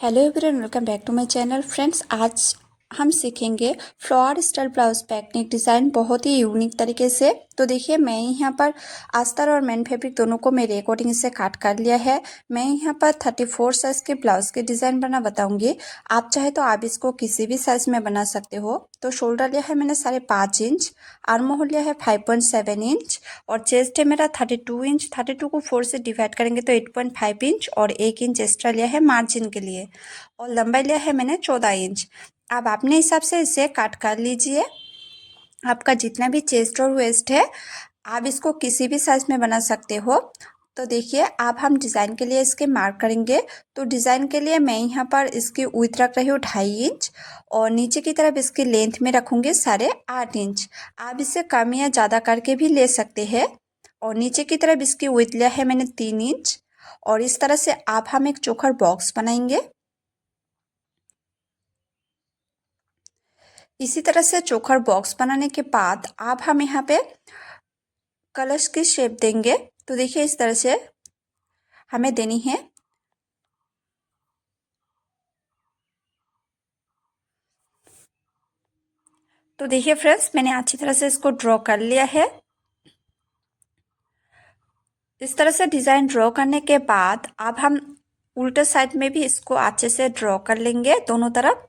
Hello everyone, welcome back to my channel. Friends, आज हम सीखेंगे flower style blouse back neck design बहुत ही यूनिक तरीके से। तो देखिए, मैं यहाँ पर अस्तर और मेन फैब्रिक दोनों को मेरे अकॉर्डिंग से काट कर लिया है। मैं यहाँ पर 34 साइज़ के ब्लाउज के डिज़ाइन बना बताऊंगी। आप चाहे तो आप इसको किसी भी साइज़ में बना सकते हो। तो शोल्डर लिया है मैंने 5.5 इंच, आर्म होल लिया है 5.7 इंच और चेस्ट है मेरा 32 इंच। 32 को 4 से डिवाइड करेंगे तो 8.5 इंच और 1 इंच एक्स्ट्रा लिया है मार्जिन के लिए और लंबाई लिया है मैंने 14 इंच। अब अपने हिसाब से इसे काट कर लीजिए। आपका जितना भी चेस्ट और वेस्ट है आप इसको किसी भी साइज में बना सकते हो। तो देखिए, अब हम डिज़ाइन के लिए इसके मार्क करेंगे। तो डिज़ाइन के लिए मैं यहाँ पर इसकी विड्थ रख रही हूँ 2.5 इंच और नीचे की तरफ इसकी लेंथ में रखूँगी 8.5 इंच। आप इसे कम या ज़्यादा करके भी ले सकते हैं। और नीचे की तरफ इसकी विड्थ लिया है मैंने 3 इंच और इस तरह से आप हम एक चोकर बॉक्स बनाएंगे। इसी तरह से चोकर बॉक्स बनाने के बाद आप हम यहाँ पे कलश की शेप देंगे। तो देखिए, इस तरह से हमें देनी है। तो देखिए फ्रेंड्स, मैंने अच्छी तरह से इसको ड्रॉ कर लिया है। इस तरह से डिज़ाइन ड्रॉ करने के बाद अब हम उल्टे साइड में भी इसको अच्छे से ड्रॉ कर लेंगे दोनों तरफ।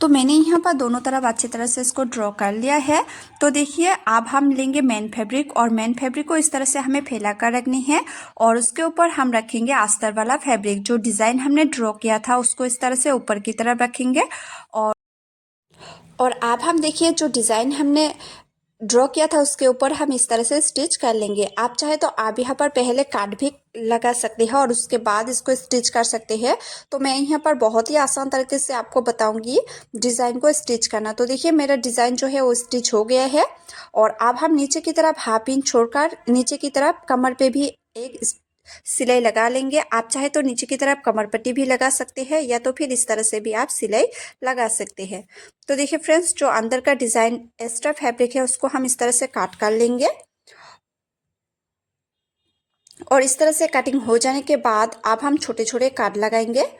तो मैंने यहाँ पर दोनों तरफ अच्छी तरह से इसको ड्रॉ कर लिया है। तो देखिए, अब हम लेंगे मेन फैब्रिक और मेन फैब्रिक को इस तरह से हमें फैला कर रखनी है और उसके ऊपर हम रखेंगे अस्तर वाला फैब्रिक। जो डिज़ाइन हमने ड्रॉ किया था उसको इस तरह से ऊपर की तरफ रखेंगे और अब हम देखिए, जो डिज़ाइन हमने ड्रॉ किया था उसके ऊपर हम इस तरह से स्टिच कर लेंगे। आप चाहे तो आप यहाँ पर पहले काट भी लगा सकते हैं और उसके बाद इसको स्टिच कर सकते हैं। तो मैं यहाँ पर बहुत ही आसान तरीके से आपको बताऊंगी डिज़ाइन को स्टिच करना। तो देखिए, मेरा डिज़ाइन जो है वो स्टिच हो गया है और अब हम नीचे की तरफ हाफ इंच छोड़कर नीचे की तरफ कमर पे भी एक सिलाई लगा लेंगे। आप चाहे तो नीचे की तरफ कमर पट्टी भी लगा सकते हैं या तो फिर इस तरह से भी आप सिलाई लगा सकते हैं। तो देखिए फ्रेंड्स, जो अंदर का डिज़ाइन एक्स्ट्रा फैब्रिक है उसको हम इस तरह से काट कर लेंगे और इस तरह से कटिंग हो जाने के बाद अब हम छोटे छोटे काट लगाएंगे।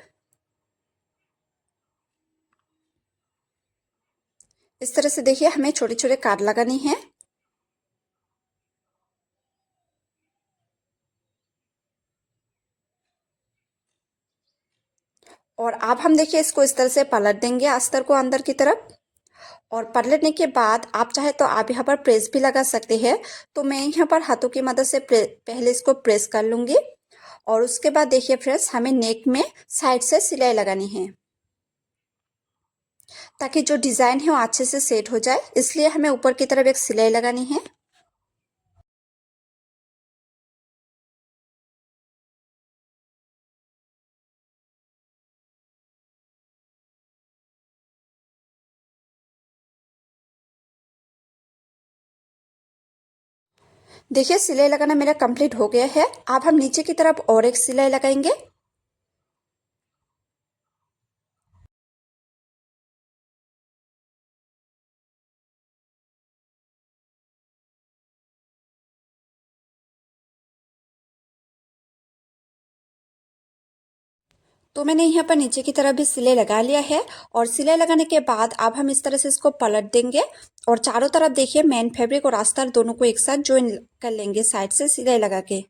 इस तरह से देखिए, हमें छोटे छोटे काट लगानी है। और अब हम देखिए इसको इस तरह से पलट देंगे अस्तर को अंदर की तरफ और पलटने के बाद आप चाहे तो आप यहाँ पर प्रेस भी लगा सकते हैं। तो मैं यहाँ पर हाथों की मदद से पहले इसको प्रेस कर लूँगी और उसके बाद देखिए फ्रेंड्स, हमें नेक में साइड से सिलाई लगानी है ताकि जो डिज़ाइन है वो अच्छे से सेट हो जाए। इसलिए हमें ऊपर की तरफ एक सिलाई लगानी है। देखिए, सिलाई लगाना मेरा कंप्लीट हो गया है। अब हम नीचे की तरफ और एक सिलाई लगाएंगे। तो मैंने यहाँ पर नीचे की तरफ भी सिलाई लगा लिया है और सिलाई लगाने के बाद अब हम इस तरह से इसको पलट देंगे और चारों तरफ देखिए मेन फैब्रिक और अस्तर दोनों को एक साथ ज्वाइन कर लेंगे साइड से सिलाई लगा के।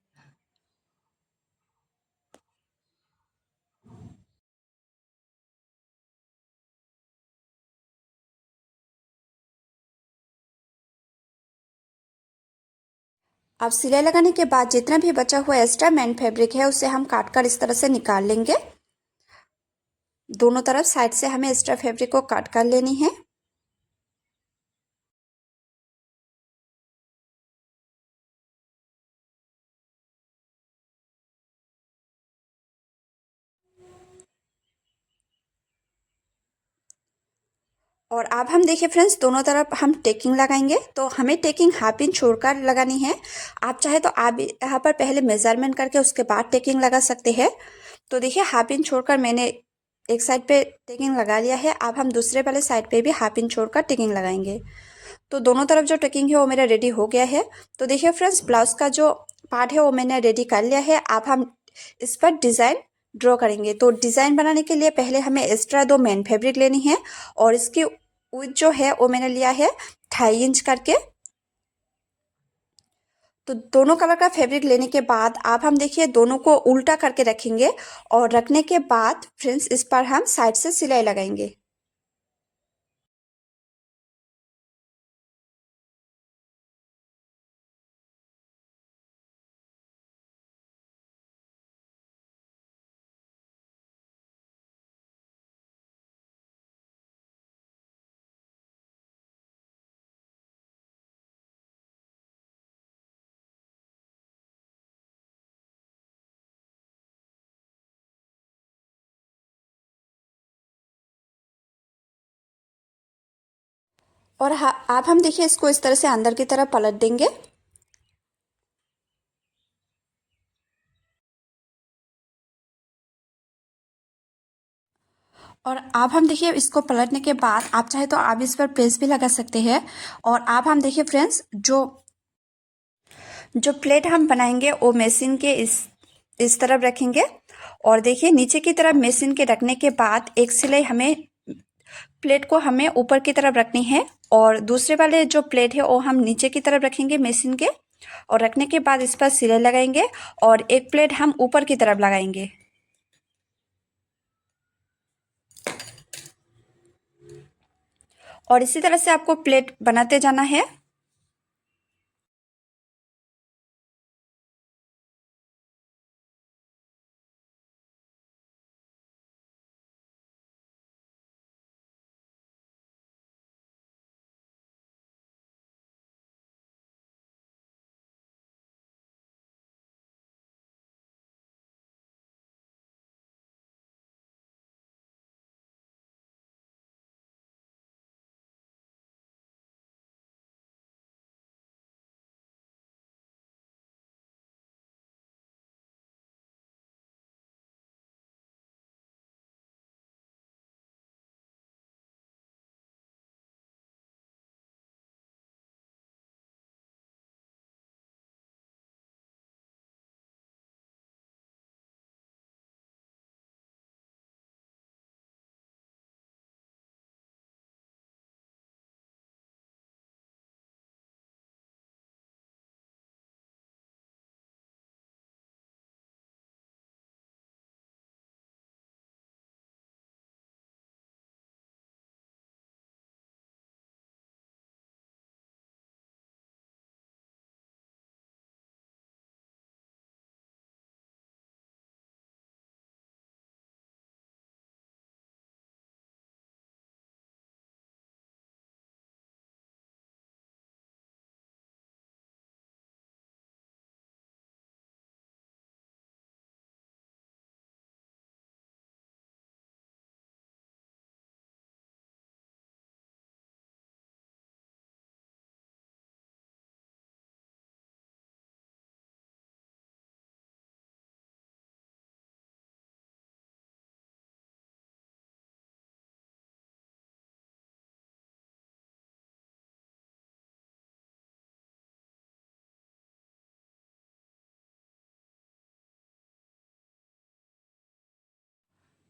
अब सिलाई लगाने के बाद जितना भी बचा हुआ एक्स्ट्रा मेन फैब्रिक है उसे हम काट कर इस तरह से निकाल लेंगे। दोनों तरफ साइड से हमें एक्स्ट्रा फैब्रिक को काट कर लेनी है। और अब हम देखिए फ्रेंड्स, दोनों तरफ हम टेकिंग लगाएंगे। तो हमें टेकिंग हाफ इंच छोड़कर लगानी है। आप चाहे तो आप यहाँ पर पहले मेजरमेंट करके उसके बाद टेकिंग लगा सकते हैं। तो देखिए, हाफ इंच छोड़कर मैंने एक साइड पे टेकिंग लगा लिया है। अब हम दूसरे वाले साइड पे भी हाफ इंच छोड़कर टेकिंग लगाएंगे। तो दोनों तरफ जो टेकिंग है वो मेरा रेडी हो गया है। तो देखिए फ्रेंड्स, ब्लाउज का जो पार्ट है वो मैंने रेडी कर लिया है। अब हम इस पर डिज़ाइन ड्रॉ करेंगे। तो डिज़ाइन बनाने के लिए पहले हमें एक्स्ट्रा 2 मेन फैब्रिक लेनी है और इसकी विड्थ जो है वो मैंने लिया है 2.5 इंच करके। तो दोनों कलर का फैब्रिक लेने के बाद आप हम देखिए दोनों को उल्टा करके रखेंगे और रखने के बाद फ्रेंड्स इस पर हम साइड से सिलाई लगाएंगे। और आप हम देखिए इसको इस तरह से अंदर की तरफ पलट देंगे। और आप हम देखिए इसको पलटने के बाद आप चाहे तो आप इस पर प्रेस भी लगा सकते हैं। और आप हम देखिए फ्रेंड्स, जो जो प्लेट हम बनाएंगे वो मशीन के इस तरफ रखेंगे। और देखिए नीचे की तरफ मशीन के रखने के बाद एक सिलाई हमें प्लेट को हमें ऊपर की तरफ रखनी है और दूसरे वाले जो प्लेट है वो हम नीचे की तरफ रखेंगे मशीन के। और रखने के बाद इस पर सिलाई लगाएंगे और एक प्लेट हम ऊपर की तरफ लगाएंगे। और इसी तरह से आपको प्लेट बनाते जाना है।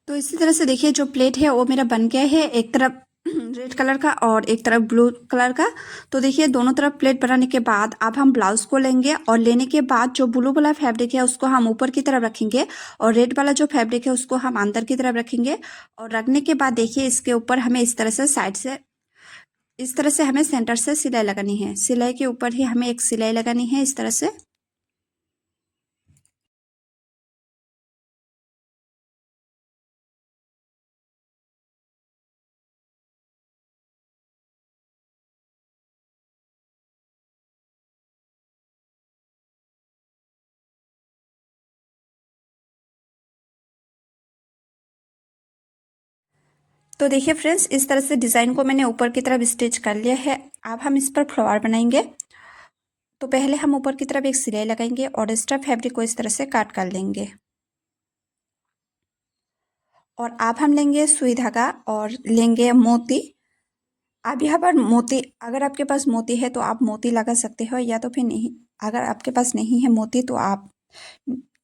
तो इसी तरह से देखिए जो प्लेट है वो मेरा बन गया है, एक तरफ रेड कलर का और एक तरफ ब्लू कलर का। तो देखिए दोनों तरफ प्लेट बनाने के बाद अब हम ब्लाउज को लेंगे और लेने के बाद जो ब्लू वाला फैब्रिक है उसको हम ऊपर की तरफ रखेंगे और रेड वाला जो फैब्रिक है उसको हम अंदर की तरफ रखेंगे। और रखने के बाद देखिए इसके ऊपर हमें इस तरह से साइड से इस तरह से हमें सेंटर से सिलाई लगानी है। सिलाई के ऊपर ही हमें एक सिलाई लगानी है इस तरह से। तो देखिए फ्रेंड्स, इस तरह से डिज़ाइन को मैंने ऊपर की तरफ स्टिच कर लिया है। अब हम इस पर फ्लावर बनाएंगे। तो पहले हम ऊपर की तरफ एक सिलाई लगाएंगे और एक्स्ट्रा फैब्रिक को इस तरह से काट कर लेंगे। और अब हम लेंगे सुई धागा और लेंगे मोती। अब यहाँ पर मोती, अगर आपके पास मोती है तो आप मोती लगा सकते हो, या तो फिर नहीं, अगर आपके पास नहीं है मोती तो आप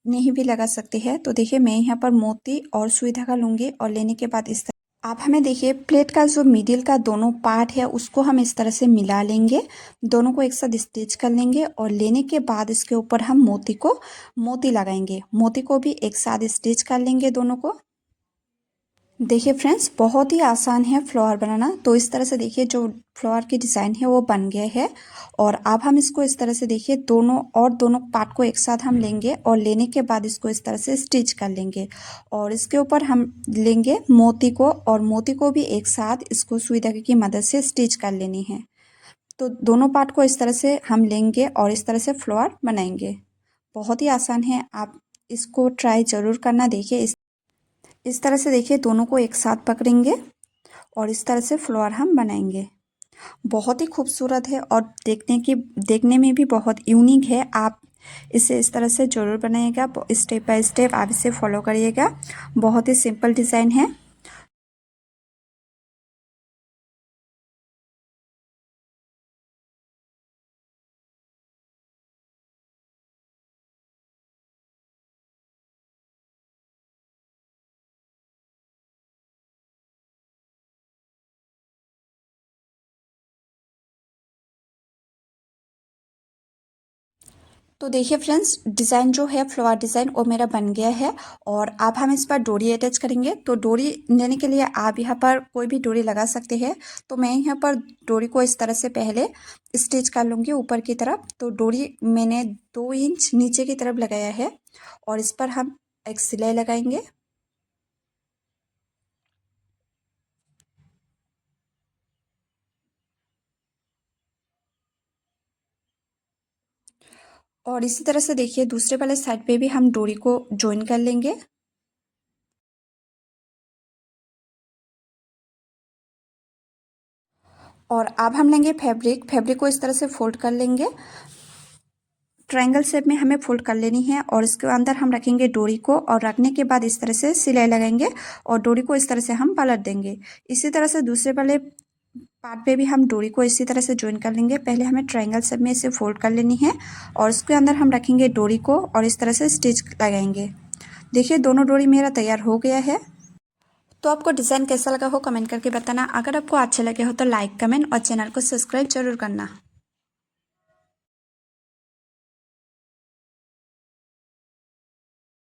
नहीं भी लगा सकते हैं। तो देखिए मैं यहाँ पर मोती और सुई धागा लूँगी और लेने के बाद इस तरह आप हमें देखिए प्लेट का जो मिडिल का दोनों पार्ट है उसको हम इस तरह से मिला लेंगे, दोनों को एक साथ स्टिच कर लेंगे और लेने के बाद इसके ऊपर हम मोती लगाएंगे, मोती को भी एक साथ स्टिच कर लेंगे दोनों को। देखिए फ्रेंड्स, बहुत ही आसान है फ्लावर बनाना। तो इस तरह से देखिए जो फ्लावर की डिज़ाइन है वो बन गया है। और अब हम इसको इस तरह से देखिए दोनों पार्ट को एक साथ हम लेंगे और लेने के बाद इसको इस तरह से स्टिच कर लेंगे और इसके ऊपर हम लेंगे मोती को और मोती को भी एक साथ इसको सुई धागे की मदद से स्टिच कर लेनी है। तो दोनों पार्ट को इस तरह से हम लेंगे और इस तरह से फ्लावर बनाएंगे। बहुत ही आसान है, आप इसको ट्राई ज़रूर करना। देखिए इस तरह से देखिए दोनों को एक साथ पकड़ेंगे और इस तरह से फ्लावर हम बनाएंगे। बहुत ही खूबसूरत है और देखने में भी बहुत यूनिक है। आप इसे इस तरह से ज़रूर बनाइएगा, स्टेप बाय स्टेप आप इसे फॉलो करिएगा। बहुत ही सिंपल डिज़ाइन है। तो देखिए फ्रेंड्स, डिज़ाइन जो है फ्लावर डिज़ाइन वो मेरा बन गया है और अब हम इस पर डोरी अटैच करेंगे। तो डोरी लेने के लिए आप यहाँ पर कोई भी डोरी लगा सकते हैं। तो मैं यहाँ पर डोरी को इस तरह से पहले स्टिच कर लूँगी ऊपर की तरफ। तो डोरी मैंने 2 इंच नीचे की तरफ लगाया है और इस पर हम एक सिलाई लगाएंगे। और इसी तरह से देखिए दूसरे वाले साइड पे भी हम डोरी को जॉइन कर लेंगे। और अब हम लेंगे फैब्रिक को इस तरह से फोल्ड कर लेंगे। ट्रायंगल शेप में हमें फोल्ड कर लेनी है और इसके अंदर हम रखेंगे डोरी को और रखने के बाद इस तरह से सिलाई लगाएंगे और डोरी को इस तरह से हम पलट देंगे। इसी तरह से दूसरे वाले पार्ट पे भी हम डोरी को इसी तरह से ज्वाइन कर लेंगे। पहले हमें ट्रायंगल शेप में इसे फोल्ड कर लेनी है और उसके अंदर हम रखेंगे डोरी को और इस तरह से स्टिच लगाएंगे। देखिए दोनों डोरी मेरा तैयार हो गया है। तो आपको डिज़ाइन कैसा लगा हो कमेंट करके बताना। अगर आपको अच्छा लगे हो तो लाइक, कमेंट और चैनल को सब्सक्राइब जरूर करना।